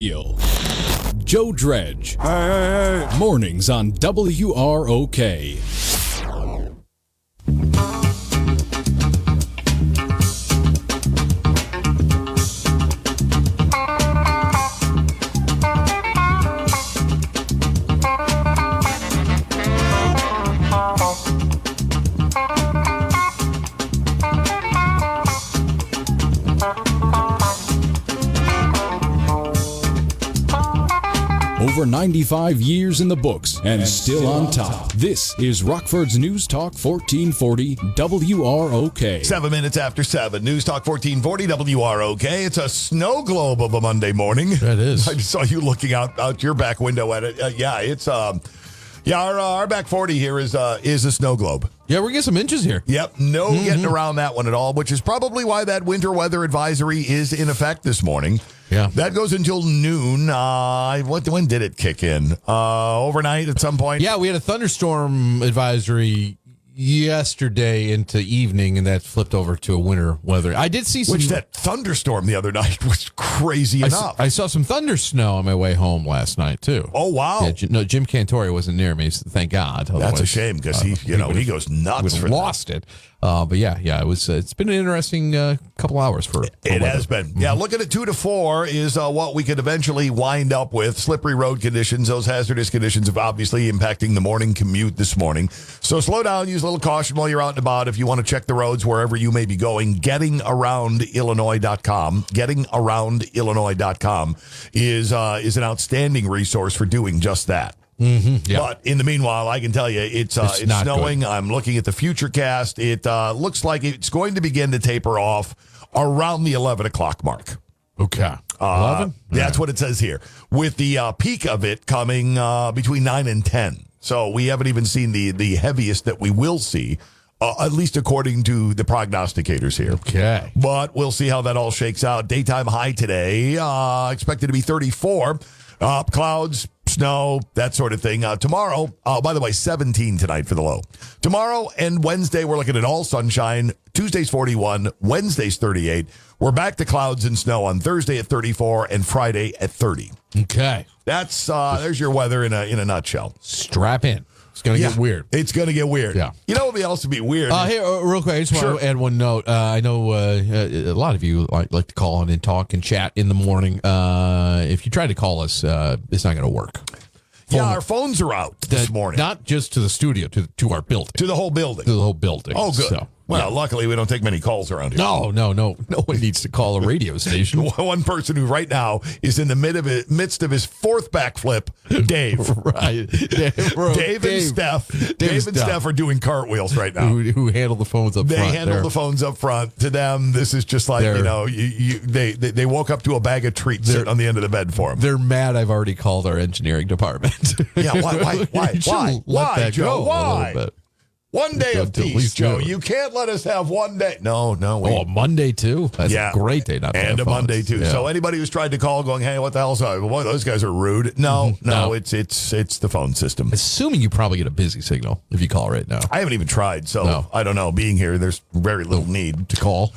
Joe Dredge. Hey. Mornings on WROK. Over 95 years in the books and still on top. This is Rockford's News Talk 1440 WROK. 7 minutes after 7. News Talk 1440 WROK. It's a snow globe of a Monday morning. That is. I just saw you looking out your back window at it. It's our back 40 here is a snow globe. Yeah, we're getting some inches here. Yep, no getting around that one at all, which is probably why that winter weather advisory is in effect this morning. Yeah. That goes until noon. When did it kick in? Overnight at some point? Yeah, we had a thunderstorm advisory yesterday into evening, and that flipped over to a winter weather. I did see some... Which that thunderstorm the other night was crazy enough. I saw some thunder snow on my way home last night, too. Oh, wow. Yeah, Jim Cantori wasn't near me, so thank God. That's a shame, because he goes nuts for lost it. But yeah, it's been an interesting couple hours for it weather. has been. Yeah, looking at 2 to 4 is what we could eventually wind up with. Slippery road conditions, those hazardous conditions have obviously impacting the morning commute this morning. So slow down, use a little caution while you're out and about. If you want to check the roads wherever you may be going, gettingaroundillinois.com. Gettingaroundillinois.com is an outstanding resource for doing just that. Mm-hmm, yeah. But in the meanwhile, I can tell you it's snowing. Good. I'm looking at the Futurecast. It looks like it's going to begin to taper off around the 11 o'clock mark. Okay. 11? That's what it says here, with the peak of it coming between 9 and 10. So we haven't even seen the heaviest that we will see, at least according to the prognosticators here. Okay. But we'll see how that all shakes out. Daytime high today, expected to be 34. Clouds, snow, that sort of thing. Tomorrow, by the way, 17 tonight for the low. Tomorrow and Wednesday, we're looking at all sunshine. Tuesday's 41, Wednesday's 38. We're back to clouds and snow on Thursday at 34 and Friday at 30. Okay. That's there's your weather in a nutshell. Strap in. It's going to get weird. It's going to get weird. Yeah. You know what else would be weird? Hey, real quick, I just want to add one note. I know a lot of you like to call in and talk and chat in the morning. If you try to call us, it's not going to work. Our phones are out this morning. Not just to the studio, to our building. To the whole building. To the whole building. Oh, good. So, luckily we don't take many calls around here. No one needs to call a radio station. One person who right now is in the midst of his fourth backflip, Dave. Right. Dave and Steph are doing cartwheels right now. Who handle the phones up front. They handle the phones up front. To them, this is just like, they woke up to a bag of treats sitting on the end of the bed for them. They're mad I've already called our engineering department. Yeah, why, Joe? Why? One day of peace, Joe. You can't let us have one day. No. A Monday, too? That's a great day not to have a phones. Monday, too. Yeah. So anybody who's tried to call going, hey, what the hell's that? Boy, those guys are rude. No, it's the phone system. Assuming you probably get a busy signal if you call right now. I haven't even tried, so I don't know. Being here, there's very little need to call.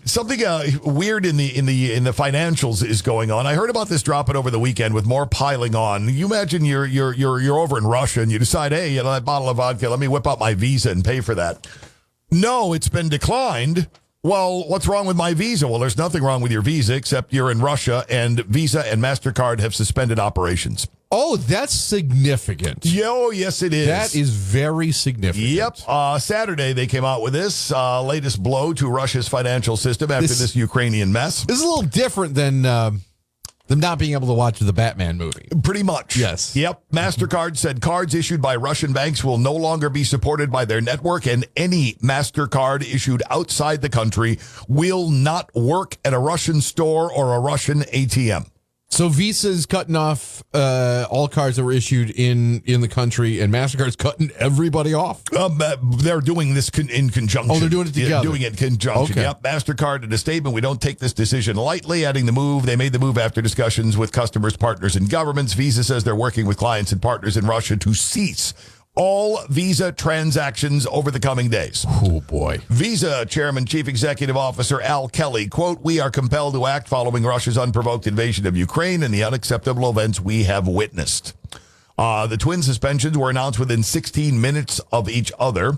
Something weird in the financials is going on. I heard about this dropping over the weekend with more piling on. You imagine you're over in Russia and you decide, hey, that bottle of vodka, let me whip out my Visa and pay for that. No, it's been declined. Well, what's wrong with my Visa? Well, there's nothing wrong with your Visa except you're in Russia and Visa and MasterCard have suspended operations. Oh, that's significant. Yes, it is. That is very significant. Yep. Saturday, they came out with this latest blow to Russia's financial system after this Ukrainian mess. This is a little different than them not being able to watch the Batman movie. Pretty much. Yes. Yep. MasterCard said cards issued by Russian banks will no longer be supported by their network, and any MasterCard issued outside the country will not work at a Russian store or a Russian ATM. So Visa's cutting off all cards that were issued in the country, and MasterCard's cutting everybody off. They're doing this in conjunction. Oh, they're doing it together. Yeah, doing it in conjunction. Okay. Yep. MasterCard in a statement, we don't take this decision lightly, adding they made the move after discussions with customers, partners, and governments. Visa says they're working with clients and partners in Russia to cease all Visa transactions over the coming days. Oh, boy. Visa Chairman Chief Executive Officer Al Kelly, quote, "We are compelled to act following Russia's unprovoked invasion of Ukraine and the unacceptable events we have witnessed." The twin suspensions were announced within 16 minutes of each other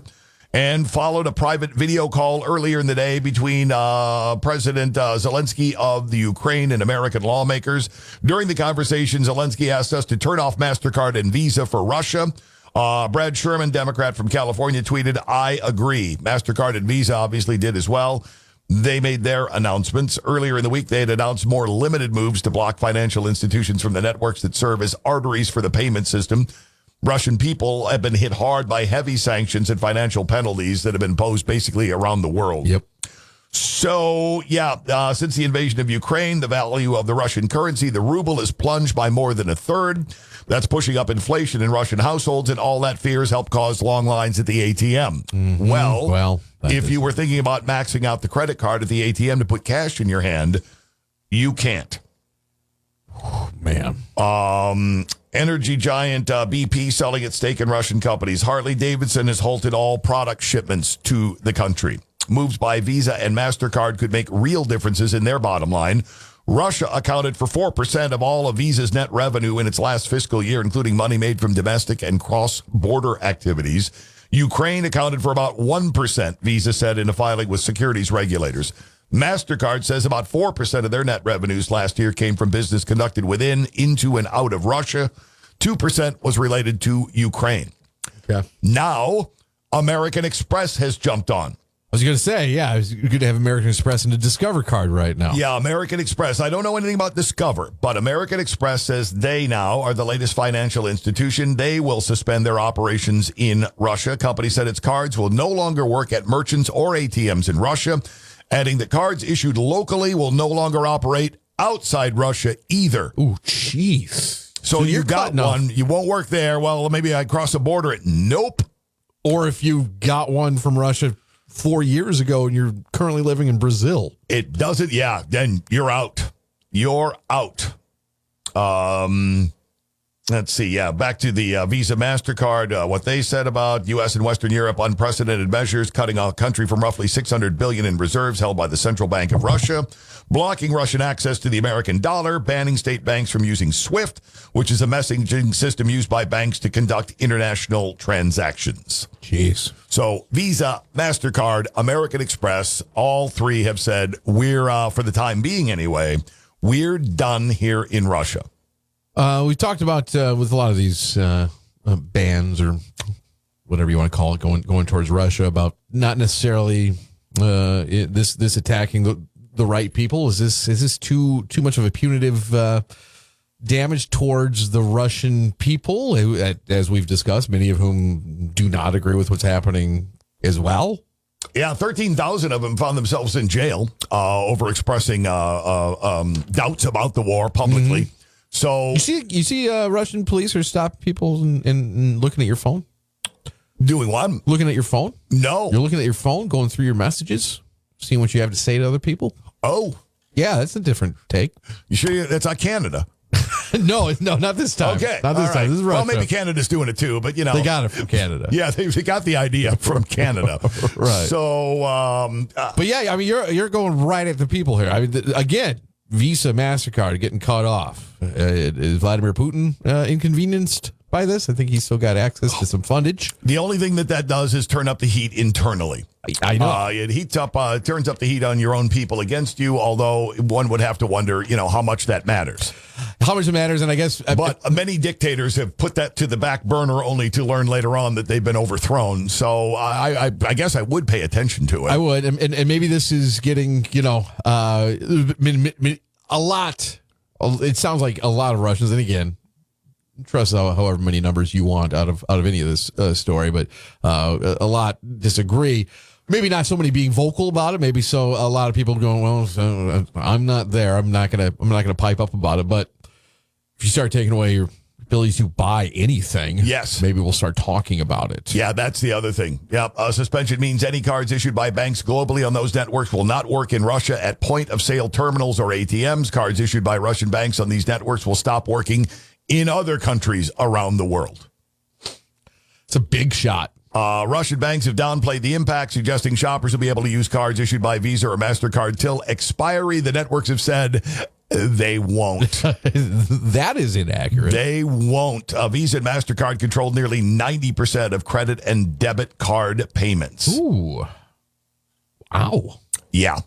and followed a private video call earlier in the day between President Zelensky of the Ukraine and American lawmakers. During the conversation, Zelensky asked us to turn off MasterCard and Visa for Russia. Brad Sherman, Democrat from California, tweeted, "I agree." MasterCard and Visa obviously did as well. They made their announcements. Earlier in the week, they had announced more limited moves to block financial institutions from the networks that serve as arteries for the payment system. Russian people have been hit hard by heavy sanctions and financial penalties that have been imposed basically around the world. Yep. So, since the invasion of Ukraine, the value of the Russian currency, the ruble, has plunged by more than a third. That's pushing up inflation in Russian households, and all that fear has helped cause long lines at the ATM. Mm-hmm. Well, if you were thinking about maxing out the credit card at the ATM to put cash in your hand, you can't. Man. Energy giant BP selling its stake in Russian companies. Harley-Davidson has halted all product shipments to the country. Moves by Visa and MasterCard could make real differences in their bottom line. Russia accounted for 4% of all of Visa's net revenue in its last fiscal year, including money made from domestic and cross-border activities. Ukraine accounted for about 1%, Visa said in a filing with securities regulators. MasterCard says about 4% of their net revenues last year came from business conducted within, into, and out of Russia. 2% was related to Ukraine. Okay. Now, American Express has jumped on. I was going to say, it's good to have American Express and a Discover card right now. Yeah, American Express. I don't know anything about Discover, but American Express says they now are the latest financial institution. They will suspend their operations in Russia. Company said its cards will no longer work at merchants or ATMs in Russia, adding that cards issued locally will no longer operate outside Russia either. Ooh, jeez. So you got one, you won't work there. Well, maybe I cross the border. Nope. Or if you got one from Russia 4 years ago and you're currently living in Brazil. It doesn't, then you're out. You're out. Let's see, back to the Visa MasterCard, what they said about U.S. and Western Europe, unprecedented measures, cutting a country from roughly $600 billion in reserves held by the Central Bank of Russia, blocking Russian access to the American dollar, banning state banks from using SWIFT, which is a messaging system used by banks to conduct international transactions. Jeez. So Visa, MasterCard, American Express, all three have said we're, for the time being anyway, we're done here in Russia. We talked about with a lot of these bans or whatever you want to call it, going towards Russia, about not necessarily this attacking the right people. Is this too much of a punitive damage towards the Russian people, as we've discussed, many of whom do not agree with what's happening as well? Yeah, 13,000 of them found themselves in jail over expressing doubts about the war publicly. Mm-hmm. So you see Russian police are stopping people and looking at your phone? Doing what? Looking at your phone? No. You're looking at your phone, going through your messages, seeing what you have to say to other people? Oh. Yeah, that's a different take. You sure that's not Canada? No, not this time. Okay. Not this time. Right. This is Russia. Well, maybe Canada's doing it too, but they got it from Canada. Yeah, they got the idea from Canada. Right. So, but yeah, I mean, you're going right at the people here. I mean, again, Visa, MasterCard getting cut off. Is Vladimir Putin inconvenienced by this? I think he's still got access to some fundage. The only thing that does is turn up the heat internally. I know. It turns up the heat on your own people against you, although one would have to wonder, how much that matters. How much it matters, and I guess... But many dictators have put that to the back burner only to learn later on that they've been overthrown. So I guess I would pay attention to it. I would, and maybe this is getting, a lot... It sounds like a lot of Russians, and again, trust however many numbers you want out of any of this story, but a lot disagree. Maybe not so many being vocal about it. Maybe so a lot of people going, well, I'm not there. I'm not gonna pipe up about it. But if you start taking away your ability to buy anything, yes, maybe we'll start talking about it. Yeah, that's the other thing. Yeah, suspension means any cards issued by banks globally on those networks will not work in Russia at point-of-sale terminals or ATMs. Cards issued by Russian banks on these networks will stop working in other countries around the world. It's a big shot. Russian banks have downplayed the impact, suggesting shoppers will be able to use cards issued by Visa or MasterCard till expiry. The networks have said they won't. That is inaccurate. They won't. Visa and MasterCard control nearly 90% of credit and debit card payments. Ooh. Wow. Yeah.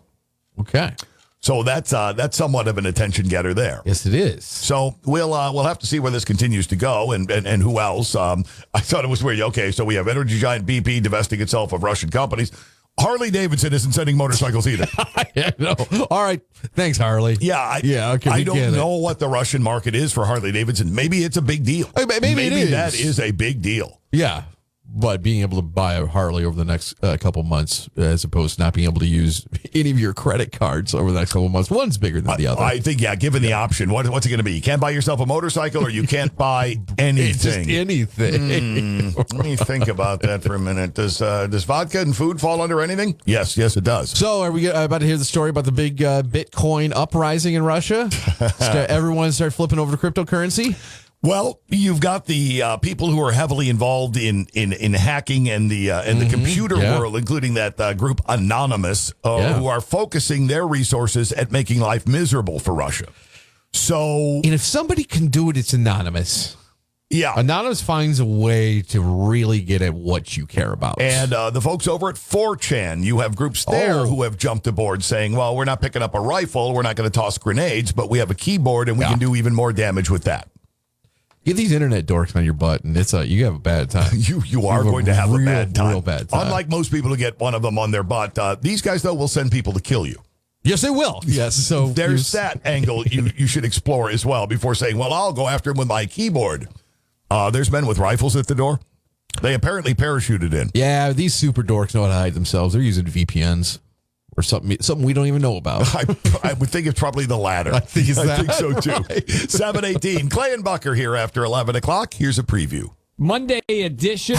Okay. So that's somewhat of an attention getter there. Yes, it is. So we'll have to see where this continues to go and who else. I thought it was weird. Okay, so we have energy giant BP divesting itself of Russian companies. Harley Davidson isn't sending motorcycles either. Yeah, no. All right. Thanks, Harley. Yeah. Okay. I don't know what the Russian market is for Harley Davidson. Maybe it's a big deal. Maybe it is. That is a big deal. Yeah. But being able to buy a Harley over the next couple months, as opposed to not being able to use any of your credit cards over the next couple months, one's bigger than the other. I think, given the option, what's it going to be? You can't buy yourself a motorcycle, or you can't buy anything. Just anything. Let me think about that for a minute. Does vodka and food fall under anything? Yes, it does. So are we about to hear the story about the big Bitcoin uprising in Russia? Everyone start flipping over to cryptocurrency? Well, you've got the people who are heavily involved in hacking and the computer world, including that group Anonymous, who are focusing their resources at making life miserable for Russia. So, and if somebody can do it, it's Anonymous. Yeah. Anonymous finds a way to really get at what you care about. And the folks over at 4chan, you have groups there who have jumped aboard saying, well, we're not picking up a rifle, we're not going to toss grenades, but we have a keyboard and we can do even more damage with that. Get these internet dorks on your butt, and you have a bad time. You are going to have a bad time. Real bad time. Unlike most people who get one of them on their butt, these guys, though, will send people to kill you. Yes, they will. Yes. So there's that angle you should explore as well before saying, well, I'll go after him with my keyboard. There's men with rifles at the door. They apparently parachuted in. Yeah, these super dorks know how to hide themselves. They're using VPNs. Or something we don't even know about. I would think it's probably the latter. I think so too. Right. 7:18. Clay and Bucker here after 11 o'clock. Here's a preview. Monday edition.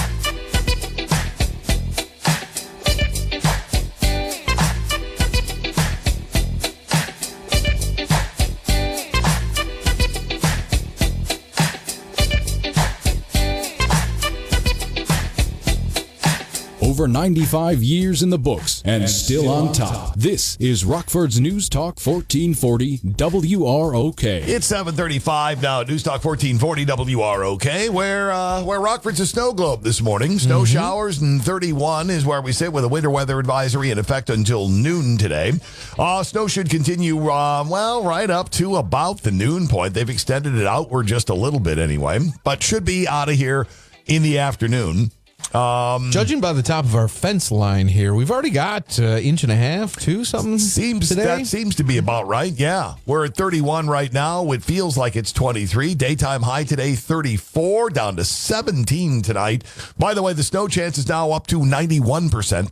Over 95 years in the books and still on top. This is Rockford's News Talk 1440 WROK. It's 7:35 now. News Talk 1440 WROK, where Rockford's a snow globe this morning. Snow showers and 31 is where we sit with a winter weather advisory in effect until noon today. Snow should continue, right up to about the noon point. They've extended it outward just a little bit anyway, but should be out of here in the afternoon. Judging by the top of our fence line here, we've already got inch and a half, something today. That seems to be about right. Yeah, we're at 31 right now. It feels like it's 23. Daytime high today, 34, down to 17 tonight. By the way, the snow chance is now up to 91%.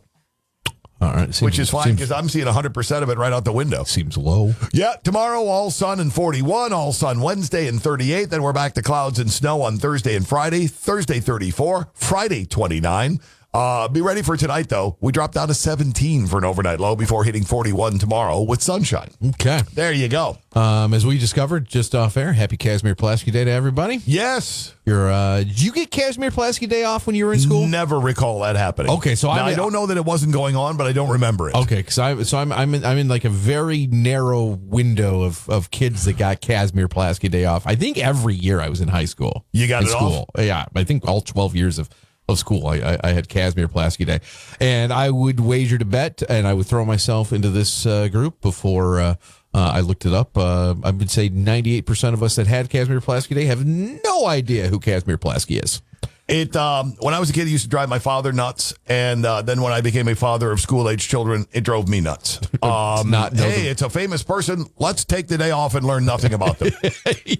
All right, which is fine because I'm seeing 100% of it right out the window. Seems low. Yeah, tomorrow all sun and 41, all sun Wednesday and 38. Then we're back to clouds and snow on Thursday and Friday. Thursday 34, Friday 29. Be ready for tonight, though. We dropped down to 17 for an overnight low before hitting 41 tomorrow with sunshine. Okay. There you go. As we discovered just off air, happy Casimir Pulaski Day to everybody. Yes. Did you get Casimir Pulaski Day off when you were in school? Never recall that happening. Okay, so I don't know that it wasn't going on, but I don't remember it. Okay, because I'm in like a very narrow window of kids that got Casimir Pulaski Day off. I think every year I was in high school. You got it off? Yeah, I think all 12 years of school, I had Casimir Pulaski Day, and I would wager to bet, and I would throw myself into this group before I looked it up. I would say 98% of us that had Casimir Pulaski Day have no idea who Casimir Pulaski is. When I was a kid, it used to drive my father nuts, and then when I became a father of school-age children, it drove me nuts. It's a famous person. Let's take the day off and learn nothing about them.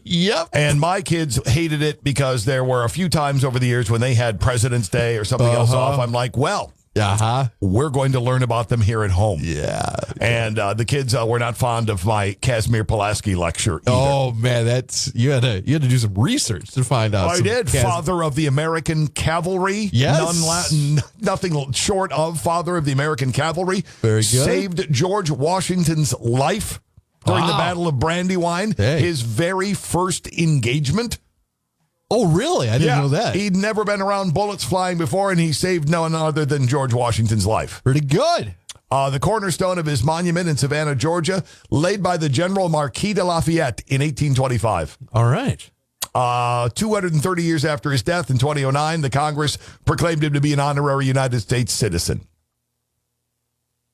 Yep. And my kids hated it because there were a few times over the years when they had President's Day or something else off. I'm like, well, we're going to learn about them here at home. Yeah. And the kids were not fond of my Casimir Pulaski lecture either. Oh, man, you had to do some research to find out. I did. Father of the American Cavalry. Yes. Nothing short of Father of the American Cavalry. Very good. Saved George Washington's life during the Battle of Brandywine. Hey. His very first engagement. Oh, really? I didn't know that. He'd never been around bullets flying before, and he saved none other than George Washington's life. Pretty good. The cornerstone of his monument in Savannah, Georgia, laid by the General Marquis de Lafayette in 1825. All right. 230 years after his death in 2009, the Congress proclaimed him to be an honorary United States citizen.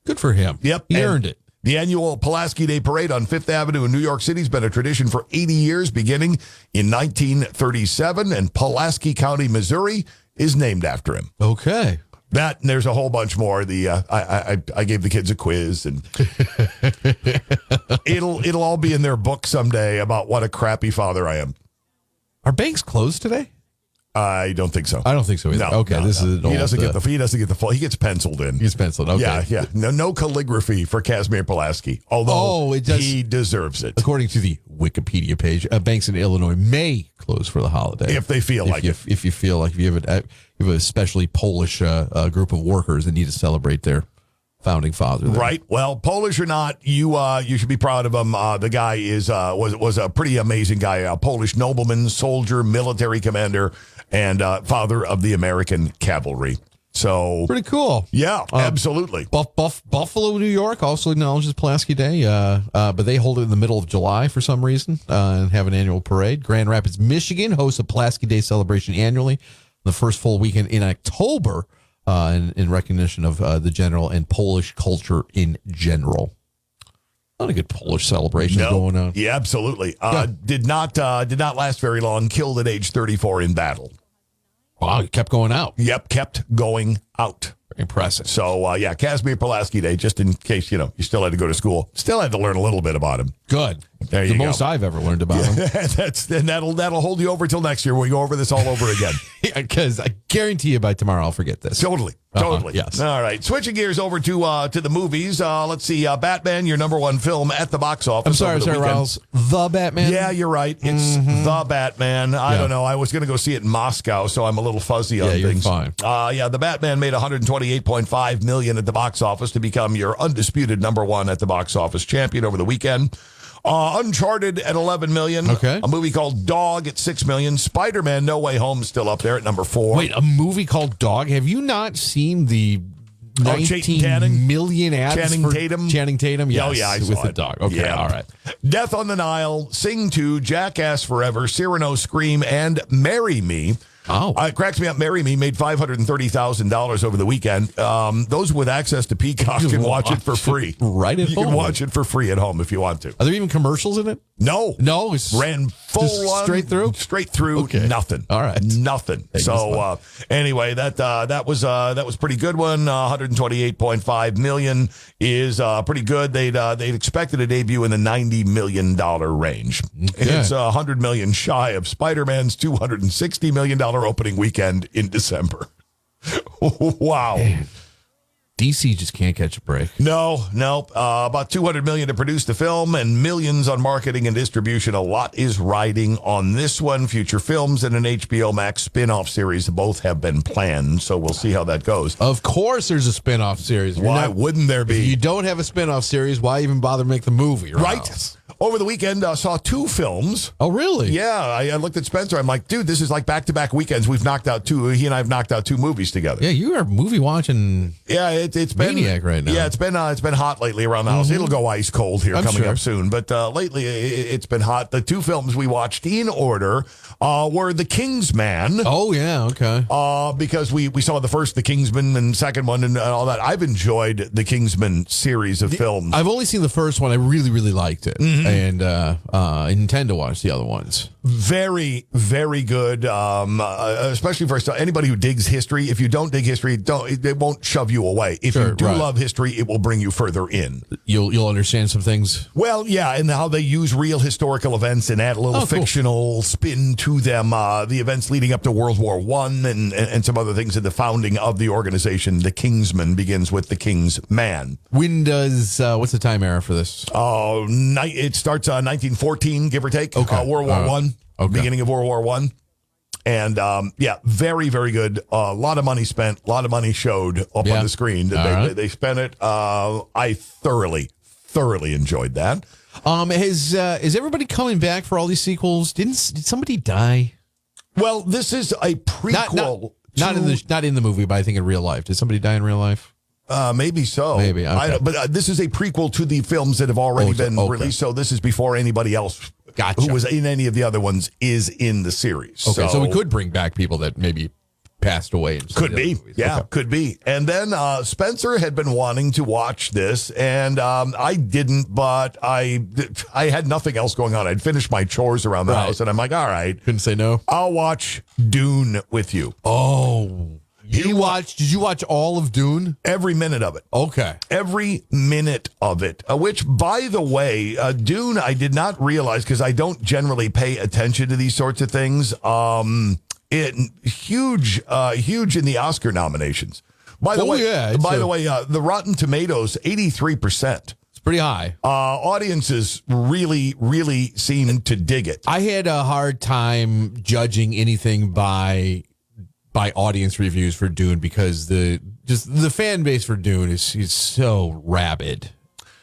Good for him. Yep. He earned it. The annual Pulaski Day Parade on Fifth Avenue in New York City has been a tradition for 80 years, beginning in 1937, and Pulaski County, Missouri, is named after him. Okay. That, and there's a whole bunch more. I gave the kids a quiz, and it'll all be in their book someday about what a crappy father I am. Are banks closed today? I don't think so. I don't think so either. No, okay, no, this no. is an he doesn't get the full. He gets penciled in. He's penciled. Okay. Yeah. No calligraphy for Casimir Pulaski. Although he deserves it. According to the Wikipedia page, banks in Illinois may close for the holiday if they feel like it. If you feel like you have a especially Polish group of workers that need to celebrate their founding father. There. Right. Well, Polish or not, you should be proud of him. The guy was a pretty amazing guy. A Polish nobleman, soldier, military commander, and father of the American cavalry. So pretty cool. Yeah, absolutely. Buffalo, New York also acknowledges Pulaski Day, but they hold it in the middle of July for some reason and have an annual parade. Grand Rapids, Michigan hosts a Pulaski Day celebration annually, the first full weekend in October. In recognition of the general and Polish culture in general. A lot of good Polish celebrations going on. Yeah, absolutely. Did not last very long. Killed at age 34 in battle. Wow, he kept going out. Yep, kept going out. Impressive. So, Casimir Pulaski Day, just in case, you still had to go to school. Still had to learn a little bit about him. Good. There you the go. most I've ever learned about him. That'll hold you over till next year. We go over this all over again. Because I guarantee you by tomorrow I'll forget this. Totally. Yes. All right. Switching gears over to the movies. Let's see. Batman, your number one film at the box office. I'm sorry, Riles. The Batman? Yeah, you're right. It's The Batman. I don't know. I was going to go see it in Moscow, so I'm a little fuzzy on things. You're fine. The Batman made $128.5 million at the box office to become your undisputed number one at the box office champion over the weekend. Uncharted at $11 million. Okay. A movie called Dog at $6 million. Spider-Man No Way Home still up there at number 4. Wait, a movie called Dog? Have you not seen the 19 million ads Channing Tatum? Channing Tatum? Yes, Oh, yeah, I saw with the it. dog. Okay, Yeah. all right. Death on the Nile, Sing 2, Jackass Forever, Cyrano Scream, and Marry Me. Oh. It cracks me up. Marry Me made $530,000 over the weekend. Those with access to Peacock can watch it for free. Right at You home. can watch it for free at home if you want to. Are there even commercials in it? No. It's Ran full just on. straight through? Straight through. Okay. Nothing. All right. Nothing. So anyway, that was a pretty good one. $128.5 million is pretty good. They'd expected a debut in the $90 million range. Okay. It's $100 million shy of Spider-Man's $260 million opening weekend in December. Wow. Man. DC just can't catch a break. No. About $200 million to produce the film and millions on marketing and distribution. A lot is riding on this one. Future films and an HBO Max spin-off series both have been planned, so we'll see how that goes. Of course there's a spin-off series. Why wouldn't there be? If you don't have a spin-off series, why even bother make the movie? Right. Over the weekend, saw 2 films. Oh, really? Yeah, I looked at Spencer. I'm like, dude, this is like back-to-back weekends. We've knocked out 2. He and I have knocked out 2 movies together. Yeah, you are movie watching. Yeah, it's been maniac right now. Yeah, it's been hot lately around the house. It'll go ice cold here coming up soon. But lately, it's been hot. The 2 films we watched in order were The Kingsman. Oh, yeah, okay. Because we saw the first The Kingsman and second one and all that. I've enjoyed the Kingsman series of films. I've only seen the first one. I really, really liked it. And I intend to watch the other ones. Very, very good, especially for anybody who digs history. If you don't dig history, it won't shove you away. If you do love history, it will bring you further in. You'll understand some things. Well, yeah, and how they use real historical events and add a little fictional spin to them. The events leading up to World War I and some other things in the founding of the organization. The Kingsman begins with the King's Man. When does, what's the time era for this? It starts 1914, give or take. Okay. World War I. Okay. Beginning of World War I. And, very, very good. A lot of money spent, a lot of money showed up on the screen. They spent it. I thoroughly enjoyed that. Is everybody coming back for all these sequels? Did somebody die? Well, this is a prequel. Not in the movie, but I think in real life. Did somebody die in real life? Maybe so. Maybe. Okay. But this is a prequel to the films that have already been released. So this is before anybody else who was in any of the other ones is in the series. Okay, so we could bring back people that maybe passed away. Could be. Yeah, okay. Could be. And then Spencer had been wanting to watch this, and I didn't, but I had nothing else going on. I'd finished my chores around the house, and I'm like, all right. Couldn't say no. I'll watch Dune with you. Oh, did you watch all of Dune? Every minute of it. Okay. Every minute of it. Which, by the way, Dune, I did not realize, because I don't generally pay attention to these sorts of things. Huge in the Oscar nominations. By the way, the Rotten Tomatoes, 83%. It's pretty high. Audiences really, really seem to dig it. I had a hard time judging anything by audience reviews for Dune, because the fan base for Dune is so rabid.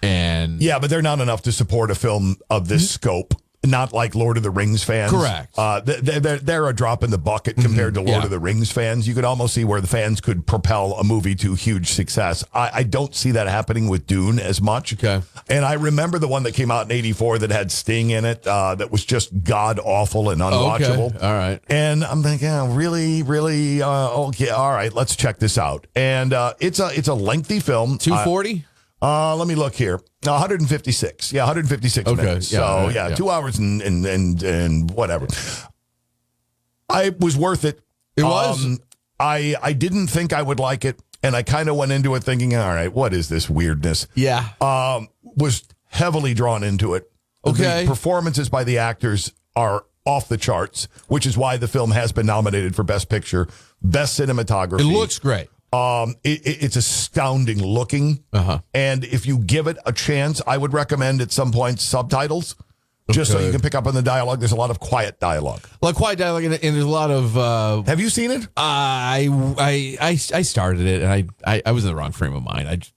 And yeah, but they're not enough to support a film of this scope. Not like Lord of the Rings fans. Correct. They're a drop in the bucket compared to Lord of the Rings fans. You could almost see where the fans could propel a movie to huge success. I don't see that happening with Dune as much. Okay. And I remember the one that came out in '84 that had Sting in it that was just god-awful and unwatchable. Okay. All right. And I'm thinking, really? Okay, all right, let's check this out. And it's a lengthy film. 240? Let me look here. 156. Yeah, 156 minutes. So, 2 hours and whatever. It was worth it. It was? I didn't think I would like it, and I kind of went into it thinking, all right, what is this weirdness? Yeah. Was heavily drawn into it. Okay. The performances by the actors are off the charts, which is why the film has been nominated for Best Picture, Best Cinematography. It looks great. It's astounding looking. And if you give it a chance, I would recommend at some point subtitles, just so you can pick up on the dialogue. There's a lot of quiet dialogue. A lot of quiet dialogue, and there's a lot of... Have you seen it? I started it, and I was in the wrong frame of mind.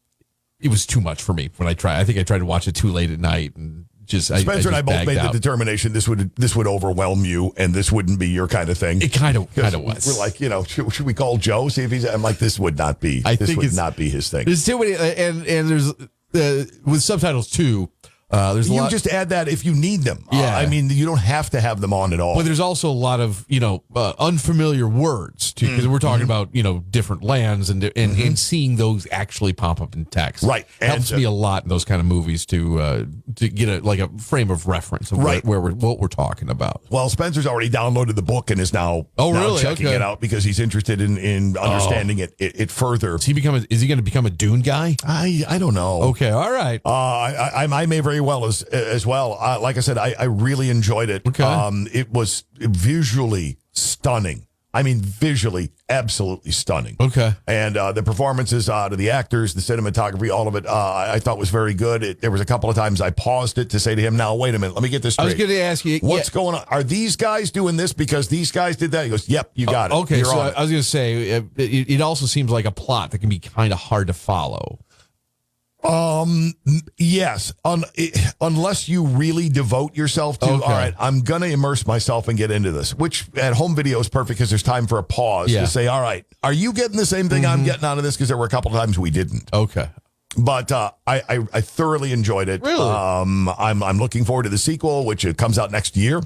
It was too much for me when I tried. I think I tried to watch it too late at night, and Spencer and I both made the determination this would overwhelm you, and this wouldn't be your kind of thing. It kind of was. We're like, should we call Joe, see if he's? I'm like, this would not be. This would not be his thing. There's too many, and there's with subtitles too. There's a lot. Just add that if you need them. Yeah. I mean, you don't have to have them on at all. But there's also a lot of unfamiliar words too, because we're talking about different lands and seeing those actually pop up in text. Right, helps me a lot in those kind of movies to get a frame of reference of what we're talking about. Well, Spencer's already downloaded the book and is now checking it out because he's interested in understanding it further. Is he going to become a Dune guy? I don't know. Okay, all right. I may very well as well. Like I said, I really enjoyed it. Okay. It was visually stunning. I mean, visually absolutely stunning. Okay. And the performances to the actors, the cinematography, all of it, I thought was very good. There was a couple of times I paused it to say to him, now, wait a minute, let me get this straight. I was going to ask you. What's going on? Are these guys doing this because these guys did that? He goes, yep, you got it. Okay, so I was going to say, it also seems like a plot that can be kind of hard to follow. Yes, unless you really devote yourself to, all right, I'm going to immerse myself and get into this, which at home video is perfect because there's time for a pause to say, all right, are you getting the same thing I'm getting out of this? Because there were a couple of times we didn't. Okay. But I thoroughly enjoyed it. Really? I'm looking forward to the sequel, which comes out next year.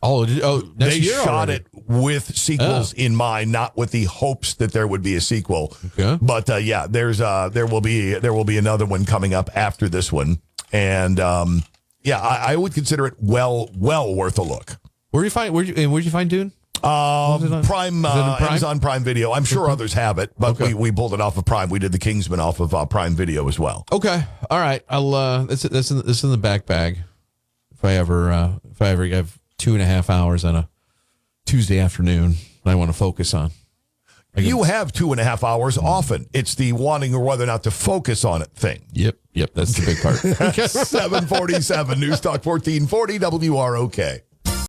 Next year they shot already? it with sequels in mind, not with the hopes that there would be a sequel. Okay. But there will be another one coming up after this one, and I would consider it well worth a look. Where'd you find Dune? Prime, Amazon Prime Video. I'm sure others have it, but we pulled it off of Prime. We did The Kingsman off of Prime Video as well. Okay, all right. I'll this in the back bag. If I ever have 2.5 hours on a Tuesday afternoon I want to focus on. You have 2.5 hours often. It's the wanting or whether or not to focus on it thing. Yep. That's the big part. 747 News Talk 1440 WROK.